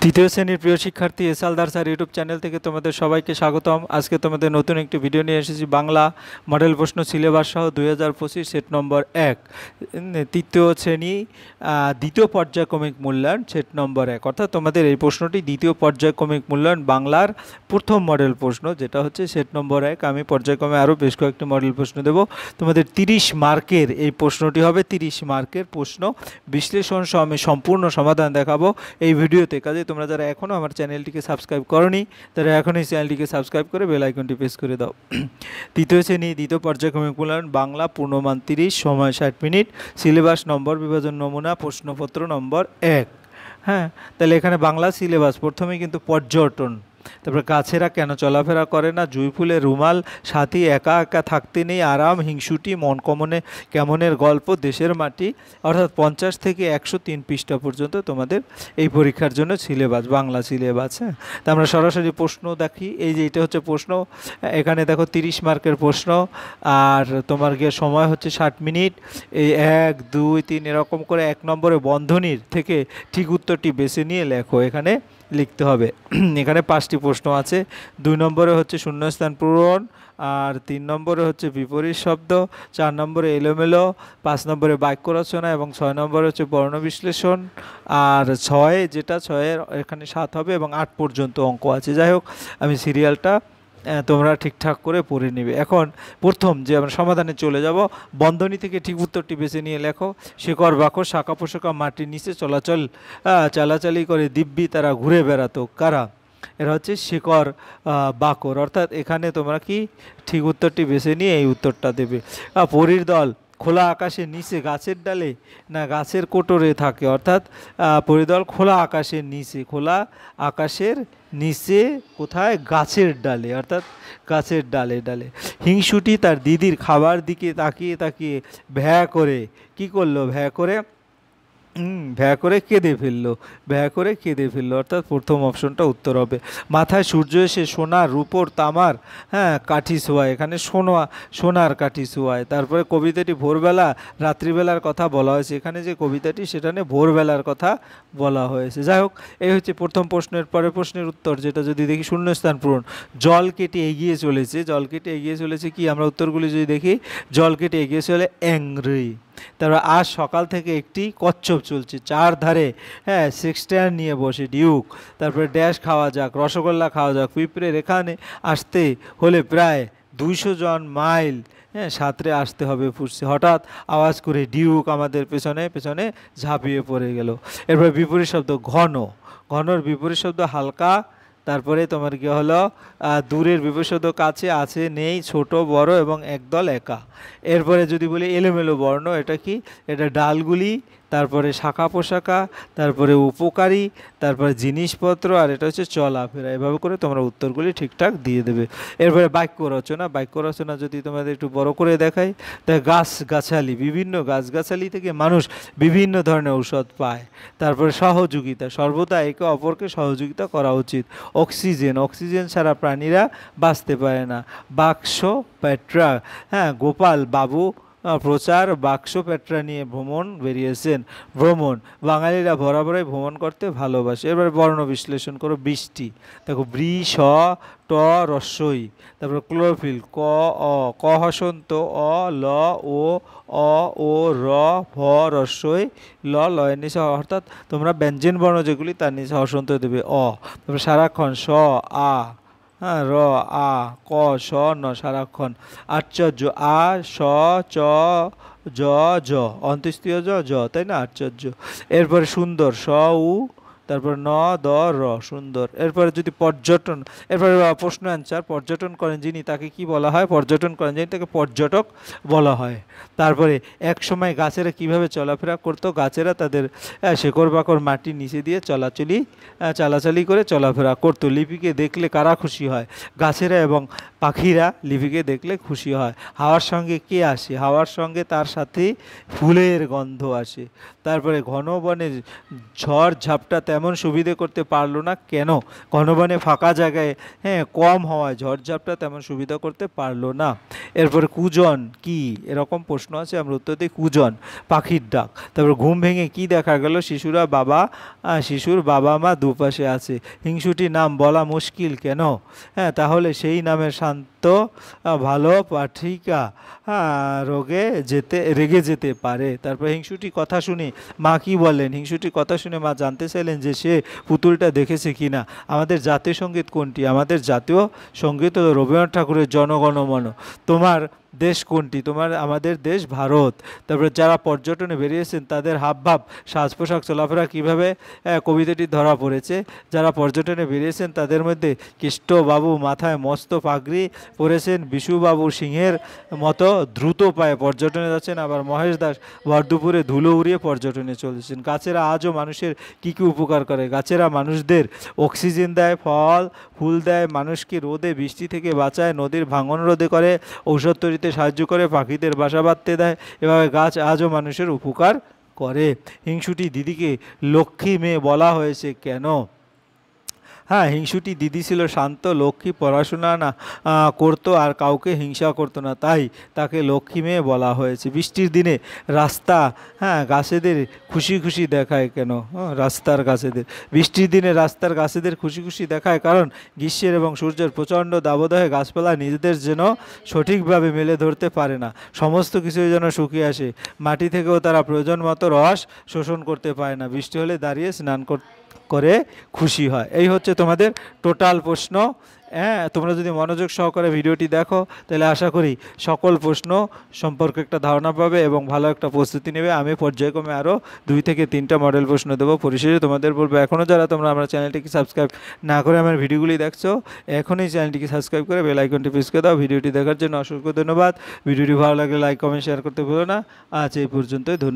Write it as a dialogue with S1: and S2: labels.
S1: তৃতীয় শ্রেণীর প্রিয় শিক্ষার্থী এস আলদার স্যার ইউটিউব চ্যানেল থেকে তোমাদের সবাইকে স্বাগতম। আজকে তোমাদের নতুন একটি ভিডিও নিয়ে এসেছি বাংলা মডেল প্রশ্ন সিলেবাস সহ 2025 সেট নম্বর 1 তৃতীয় শ্রেণী দ্বিতীয় পর্যায়ক্রমিক মূল্যায়ন সেট নম্বর 1, অর্থাৎ তোমাদের এই প্রশ্নটি দ্বিতীয় পর্যায়ক্রমিক মূল্যায়ন বাংলার প্রথম মডেল প্রশ্ন, যেটা হচ্ছে সেট নম্বর 1। আমি পর্যায়ক্রমে আরও বেশ কয়েকটি মডেল প্রশ্ন দেব তোমাদের। 30 মার্কের এই প্রশ্নটি হবে, 30 মার্কের প্রশ্ন বিশ্লেষণ সহ আমি সম্পূর্ণ সমাধান দেখাবো এই ভিডিওতে। কাজে তোমরা যারা এখনও আমার চ্যানেলটিকে সাবস্ক্রাইব করোনি তারা এখনই চ্যানেলটিকে সাবস্ক্রাইব করে বেল আইকনটি প্রেস করে দাও। তৃতীয় শ্রেণী দ্বিতীয় পর্যায়ক্রমিক মূল্যায়ন বাংলা, পূর্ণমান 30, সময় 60 মিনিট, সিলেবাস নম্বর বিভাজন নমুনা, প্রশ্নপত্র নম্বর 1। হ্যাঁ, তাহলে এখানে বাংলা সিলেবাস প্রথমেই কিন্তু পর্যটন, তারপরে গাছেরা কেন চলাফেরা করে না, জুঁই ফুলের রুমাল, সাথী, একা একা থাকতে নেই আরাম, হিংসুটি, মন কেমনের গল্প, দেশের মাটি, অর্থাৎ 50 থেকে 103 পৃষ্ঠা পর্যন্ত তোমাদের এই পরীক্ষার জন্য সিলেবাস, বাংলা সিলেবাস। হ্যাঁ, তা আমরা সরাসরি প্রশ্ন দেখি। এই যে এটা হচ্ছে প্রশ্ন, এখানে দেখো 30 মার্কের প্রশ্ন, আর তোমার গিয়ে সময় হচ্ছে 60 মিনিট। এই 1, 2, 3 এরকম করে 1 নম্বরে বন্ধনীর থেকে ঠিক উত্তরটি বেছে নিয়ে লেখো, এখানে লিখতে হবে। এখানে 5টি প্রশ্ন আছে। 2 নম্বরে হচ্ছে শূন্যস্থান পূরণ, আর 3 নম্বরে হচ্ছে বিপরীত শব্দ, 4 নম্বরে এলোমেলো, 5 নম্বরে বাক্য রচনা এবং 6 নম্বরে হচ্ছে বর্ণ বিশ্লেষণ, আর 6 যেটা 6-এর এখানে 7 হবে এবং 8 পর্যন্ত অঙ্ক আছে। যাই হোক, আমি সিরিয়ালটা তোমরা ঠিকঠাক করে পড়ে নেবে। এখন প্রথম যে আমরা সমাধানে চলে যাব, বন্ধনী থেকে ঠিক উত্তরটি বেছে নিয়ে লেখো। শেকড় বাকড় শাখা পোশাকা মাটির নিচে চালাচালি করে দিব্যি তারা ঘুরে বেড়াতো কারা? এরা হচ্ছে শেকড় বাকড়, অর্থাৎ এখানে তোমরা কি ঠিক উত্তরটি বেছে নিয়ে এই উত্তরটা দেবে। পরীর দল খোলা আকাশের নিচে গাছের ডালে না গাছের কোটরে থাকে, অর্থাৎ পরিদল খোলা আকাশের নিচে, খোলা আকাশের নিচে কোথায়? গাছের ডালে, অর্থাৎ গাছের ডালে ডালে। হিংসুটি তার দিদির খাবার দিকে তাকিয়ে তাকিয়ে ভ্যা করে কি করলো? ভ্যা করে কেঁদে ফেললো, অর্থাৎ প্রথম অপশনটা উত্তর হবে। মাথায় সূর্য এসে সোনার রূপোর তামার কাঠি শোয়ায়, এখানে সোনার কাঠি শোয়ায়। তারপরে কবিতাটি ভোরবেলা রাত্রিবেলার কথা বলা হয়েছে, এখানে যে কবিতাটি সেটা নিয়ে ভোরবেলার কথা বলা হয়েছে। যাই হোক, এই হচ্ছে প্রথম প্রশ্নের। পরের প্রশ্নের উত্তর যেটা যদি দেখি, শূন্যস্থান পূরণ। জল কেটে এগিয়ে চলেছে কি? আমরা উত্তরগুলি যদি দেখি, জল কেটে এগিয়ে চলে অ্যাংরি। তারপর আজ সকাল থেকে একটি কচ্ছপ চলছে, 4 ধারে সেক্সটায়ার নিয়ে বসে ডিউক। তারপরে ড্যাশ খাওয়া যাক, রসগোল্লা খাওয়া যাক, পিঁপড়ের এখানে আসতে হলে প্রায় 200 জন মাইল সাঁতরে আসতে হবে ফুটছে। হঠাৎ আওয়াজ করে ডিউক আমাদের পেছনে ঝাঁপিয়ে পড়ে গেল। এরপর বিপরীত শব্দ ঘনর বিপরীত শব্দ হালকা। তারপরে তোমার কি হলো, দূরের বিপরীত শব্দ কাছে, আছে, নেই, ছোট, বড় এবং একদল একা। এরপরে যদি বলি এলোমেলো বর্ণ, এটা কি? এটা ডালগুলি, তারপরে শাখা পোশাকা, তারপরে উপকারী, তারপরে জিনিসপত্র, আর এটা হচ্ছে চলাফেরা। এভাবে করে তোমরা উত্তরগুলি ঠিকঠাক দিয়ে দেবে। এরপরে বাক্য রচনা যদি তোমাদের একটু বড় করে দেখাই, তা গাছগাছালি, বিভিন্ন গাছগাছালি থেকে মানুষ বিভিন্ন ধরনের ঔষধ পায়। তারপরে সহযোগিতা, সর্বদা একে অপরকে সহযোগিতা করা উচিত। অক্সিজেন ছাড়া প্রাণীরা বাঁচতে পারে না। বাক্স পেট্রা, গোপাল বাবু প্রচার, বাক্স পেট্রা নিয়ে বেরিয়েছেন। বাঙালিরা বরাবরই ভ্রমণ করতে ভালোবাসে। এবারে বর্ণ বিশ্লেষণ করো। বৃষ্টি, দেখো বৃ স ট রস্বই। তারপরে ক্লোরোফিল ক হসন্ত, অ ল ও র ভ রস্বই ল লয়ের নিচে, অর্থাৎ তোমরা ব্যঞ্জন বর্ণ যেগুলি তার নিচে হসন্ত দেবে অ। তারপরে সারাক্ষণ স আ, র আ, ক স ন সারাক্ষণ। আশ্চর্য আ স চ জ জ, অন্ত্যেষ্টিয় জ, তাই না? আশ্চর্য। এরপরে সুন্দর স উ, তারপর ন দ র, সুন্দর। এরপরে যদি পর্যটন, এরপরে প্রশ্ন অ্যান্সার। পর্যটন করেন যিনি তাকে কি বলা হয়? তাকে পর্যটক বলা হয়। তারপরে এক সময় গাছেরা কিভাবে চলাফেরা করতো? গাছেরা তাদের শেকড় বাকড় মাটির নিচে দিয়ে চালাচালি করে চলাফেরা করতো। লিপিকে দেখলে কারা খুশি হয়? গাছেরা এবং পাখিরা লিপিকে দেখলে খুশি হয়। হাওয়ার সঙ্গে কে আসে? হাওয়ার সঙ্গে তার সাথে ফুলের গন্ধ আসে। তারপরে ঘন বনে ঝড় ঝাপটা তেমন তেমন সুবিধে করতে পারলো না কেন? ঘনবনে ফাঁকা জায়গায় কম হওয়ায় ঝড়ঝাপটা তেমন সুবিধা করতে পারলো না। এরপরে কুজন কি, এরকম প্রশ্ন আছে, আমরা উত্তর দিই কুজন পাখির ডাক। তারপর ঘুম ভেঙে কি দেখা গেল? শিশুর বাবা মা দুপাশে আছে। হিংসুটি নাম বলা মুশকিল কেন? তাহলে সেই নামের শান্ত ভালো পাঠিকা রেগে যেতে পারে। তারপর হিংসুটি কথা শুনে মা কি বললেন? হিংসুটির কথা শুনে মা জানতে চাইলেন যে সে পুতুলটা দেখেছে কিনা। আমাদের জাতীয় সঙ্গীত কোনটি? আমাদের জাতীয় সঙ্গীত হলো রবীন্দ্রনাথ ঠাকুরের জনগণ মন। তোমার দেশ কোনটি? আমাদের দেশ ভারত। তারপরে যারা পর্যটনে বেরিয়েছেন তাদের হাবভাব, সাজ পোশাক, চলাফেরা কীভাবে কবিতাটি ধরা পড়েছে? যারা পর্যটনে বেরিয়েছেন তাদের মধ্যে কৃষ্ণবাবু মাথায় মস্ত পাগড়ি পরেছেন, বিশুবাবু সিংহের মতো দ্রুত পায়ে পর্যটনে যাচ্ছেন, আবার মহেশ দাস ভর দুপুরে ধুলো উড়িয়ে পর্যটনে চলেছেন। গাছেরা আজও মানুষের কী কী উপকার করে? গাছেরা মানুষদের অক্সিজেন দেয়, ফল ফুল দেয়, মানুষকে রোদে বৃষ্টি থেকে বাঁচায়, নদীর ভাঙন রোধে করে, ঔষধ তৈরিতে সাহায্য করে, পাখিদের বাসা বাঁধতে দেয়। এভাবে গাছ আজও মানুষের উপকার করে। হিংসুটি দিদিকে লক্ষ্মী মেয়ে বলা হয়েছে কেন? হিংসুটি দিদি ছিল শান্ত, লক্ষ্মী, পড়াশোনা করতো আর কাউকে হিংসা করতো না, তাই তাকে লক্ষ্মী মেয়ে বলা হয়েছে। বৃষ্টির দিনে রাস্তা গাছেদের খুশি খুশি দেখায় কেন? বৃষ্টির দিনে রাস্তার গাছেদের খুশি খুশি দেখায় কারণ গ্রীষ্মের এবং সূর্যের প্রচণ্ড দাবদাহে গাছপালা নিজেদের যেন সঠিকভাবে মেলে ধরতে পারে না, সমস্ত কিছুই যেন শুকিয়ে আসে, মাটি থেকেও তারা প্রয়োজন মতো রস শোষণ করতে পারে না, বৃষ্টি হলে দাঁড়িয়ে স্নান করে খুশি হয়। এই হচ্ছে তোমাদের টোটাল প্রশ্ন। তোমরা যদি মনোযোগ সহকারে ভিডিওটি দেখো তাহলে আশা করি সকল প্রশ্ন সম্পর্কে একটা ধারণা পাবে এবং ভালো একটা প্রস্তুতি নেবে। আমি পর্যায়ক্রমে আরও 2 থেকে 3টা মডেল প্রশ্ন দেবো। পরিশেষে তোমাদের বলবো, এখনও যারা তোমরা আমার চ্যানেলটিকে সাবস্ক্রাইব না করে আমার ভিডিওগুলি দেখছো, এখনই চ্যানেলটিকে সাবস্ক্রাইব করে বেল আইকনটি প্রেস করে দাও। ভিডিওটি দেখার জন্য অসংখ্য ধন্যবাদ। ভিডিওটি ভালো লাগলে লাইক, কমেন্ট, শেয়ার করতে ভুলো না। আজ এই পর্যন্তই। ধন্যবাদ।